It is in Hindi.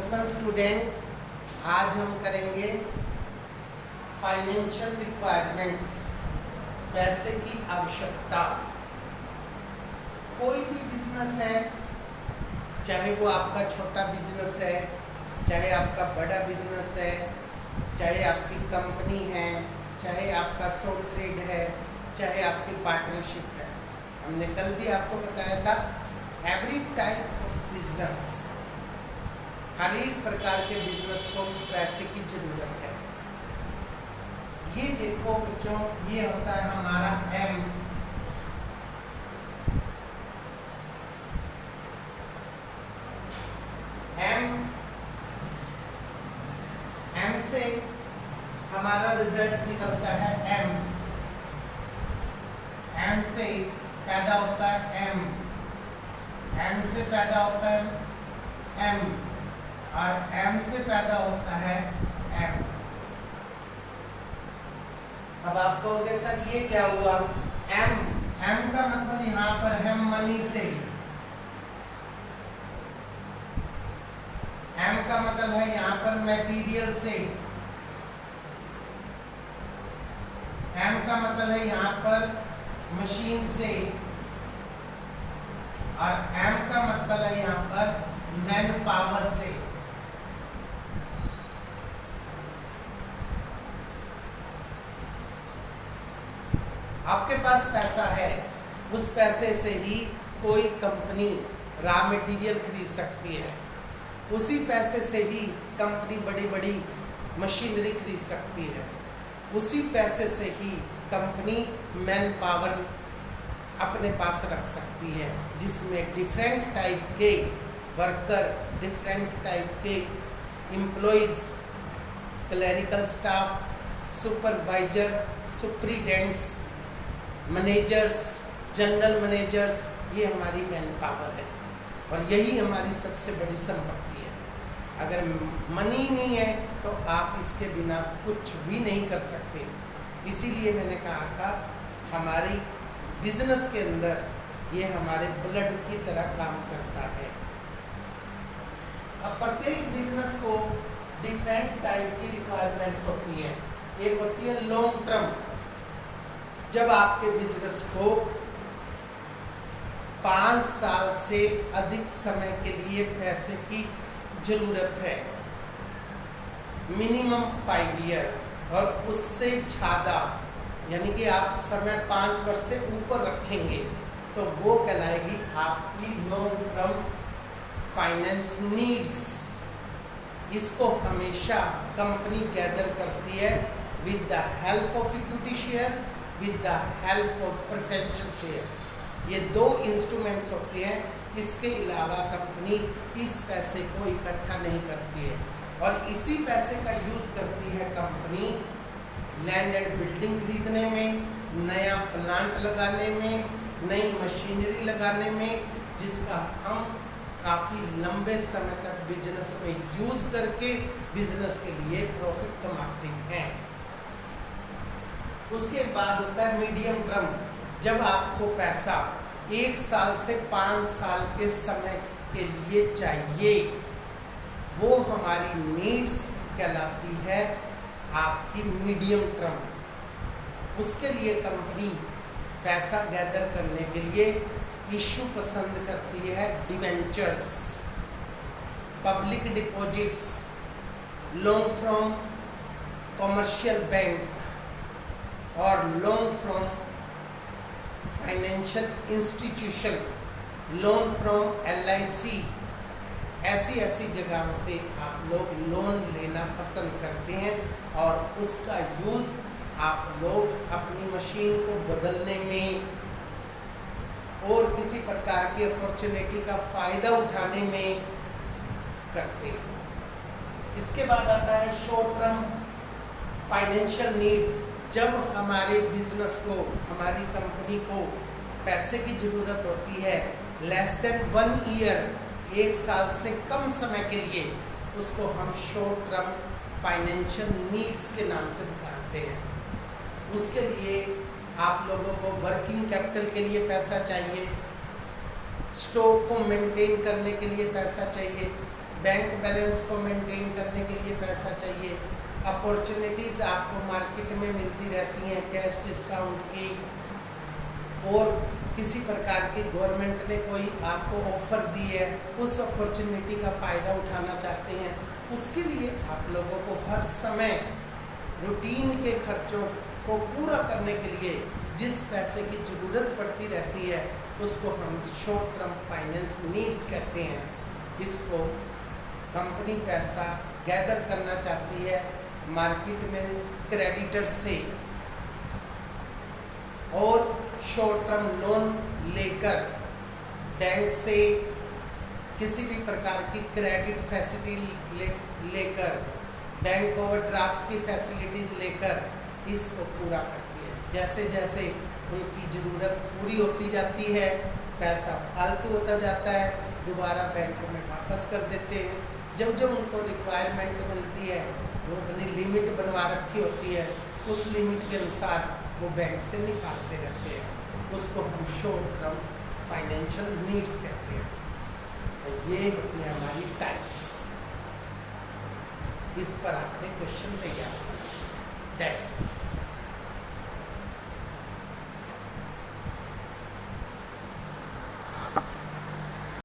+1 स्टूडेंट, आज हम करेंगे फाइनेंशियल रिक्वायरमेंट्स, पैसे की आवश्यकता। कोई भी बिजनेस है, चाहे वो आपका छोटा बिजनेस है, चाहे आपका बड़ा बिजनेस है, चाहे आपकी कंपनी है, चाहे आपका सोल ट्रेड है, चाहे आपकी पार्टनरशिप है। हमने कल भी आपको बताया था, एवरी टाइप ऑफ बिजनेस, हर एक प्रकार के बिजनेस को पैसे की जरूरत है। ये देखो बच्चों, ये होता है हमारा एम। एम से हमारा रिजल्ट निकलता है एम। एम से पैदा होता है एम। एम से पैदा होता है एम, और एम से पैदा होता है एम। अब आप कहोगे सर ये क्या हुआ? एम का मतलब यहाँ पर है मनी से। एम का मतलब है यहाँ पर मटेरियल से। एम का मतलब है यहाँ पर मशीन से, और एम का मतलब है यहाँ पर मैन पावर से। आपके पास पैसा है, उस पैसे से ही कोई कंपनी रॉ मटेरियल खरीद सकती है, उसी पैसे से ही कंपनी बड़ी बड़ी मशीनरी खरीद सकती है, उसी पैसे से ही कंपनी मैन पावर अपने पास रख सकती है, जिसमें डिफरेंट टाइप के वर्कर, डिफरेंट टाइप के employees, clerical staff, supervisor, superintendents, managers, general managers, ये हमारी मैन पावर है, और यही हमारी सबसे बड़ी संपत्ति है। अगर मनी नहीं है तो आप इसके बिना कुछ भी नहीं कर सकते। इसीलिए मैंने कहा था, हमारी बिजनेस के अंदर ये हमारे ब्लड की तरह काम करता है। अब प्रत्येक बिजनेस को डिफरेंट टाइप की रिक्वायरमेंट्स होती है। एक होती है लॉन्ग टर्म, जब आपके बिजनेस को 5 साल से अधिक समय के लिए पैसे की जरूरत है, मिनिमम 5 ईयर, और उससे ज़्यादा, यानी कि आप समय 5 वर्ष से ऊपर रखेंगे तो वो कहलाएगी आपकी लॉन्ग टर्म फाइनेंस नीड्स। इसको हमेशा कंपनी गैदर करती है with the help of equity share, with the help of preferential share. ये 2 इंस्ट्रूमेंट्स होते हैं। इसके अलावा कंपनी इस पैसे को इकट्ठा नहीं करती है, और इसी पैसे का यूज करती है कंपनी लैंड एंड बिल्डिंग खरीदने में, नया प्लांट लगाने में, नई मशीनरी लगाने में, जिसका हम काफ़ी लंबे समय तक बिजनेस में यूज करके बिजनेस के लिए प्रॉफिट कमाते हैं। उसके बाद होता है मीडियम टर्म, जब आपको पैसा 1 साल से 5 साल के समय के लिए चाहिए, वो हमारी नीड्स कहलाती है आपकी मीडियम टर्म। उसके लिए कंपनी पैसा गैदर करने के लिए इश्यू पसंद करती है debentures, public deposits, loan from commercial bank, और loan from financial institution, loan from LIC। ऐसी जगहों से आप लोग लोन लेना पसंद करते हैं, और उसका यूज़ आप लोग अपनी मशीन को बदलने में और किसी प्रकार की अपॉर्चुनिटी का फ़ायदा उठाने में करते हैं। इसके बाद आता है शॉर्ट टर्म फाइनेंशियल नीड्स, जब हमारे बिजनेस को, हमारी कंपनी को पैसे की ज़रूरत होती है लेस देन 1 ईयर, 1 साल से कम समय के लिए, उसको हम शॉर्ट टर्म फाइनेंशियल नीड्स के नाम से पुकारते हैं। उसके लिए आप लोगों को वर्किंग कैपिटल के लिए पैसा चाहिए, स्टॉक को मेंटेन करने के लिए पैसा चाहिए, बैंक बैलेंस को मेंटेन करने के लिए पैसा चाहिए। अपॉर्चुनिटीज़ आपको मार्केट में मिलती रहती हैं, कैश डिस्काउंट की, और किसी प्रकार की गवर्नमेंट ने कोई आपको ऑफ़र दी है, उस अपॉर्चुनिटी का फ़ायदा उठाना चाहते हैं, उसके लिए आप लोगों को हर समय रूटीन के खर्चों को पूरा करने के लिए जिस पैसे की ज़रूरत पड़ती रहती है उसको हम शॉर्ट टर्म फाइनेंस नीड्स कहते हैं। इसको कंपनी पैसा गैदर करना चाहती है मार्केट में क्रेडिटर से, और शॉर्ट टर्म लोन लेकर बैंक से किसी भी प्रकार की क्रेडिट फैसिलिटी लेकर, बैंक ओवरड्राफ्ट की फैसिलिटीज़ लेकर इसको पूरा करती है। जैसे जैसे उनकी ज़रूरत पूरी होती जाती है, पैसा फालतू होता जाता है, दोबारा बैंक में वापस कर देते हैं। जब जब उनको रिक्वायरमेंट मिलती है, वो अपनी लिमिट बनवा रखी होती है, उस लिमिट के अनुसार वो बैंक से निकालते रहते हैं। उसको हम शॉर्ट टर्म फाइनेंशियल नीड्स कहते हैं। तो ये होती है हमारी टाइप्स। इस पर आपने क्वेश्चन तैयार करना है। दैट्स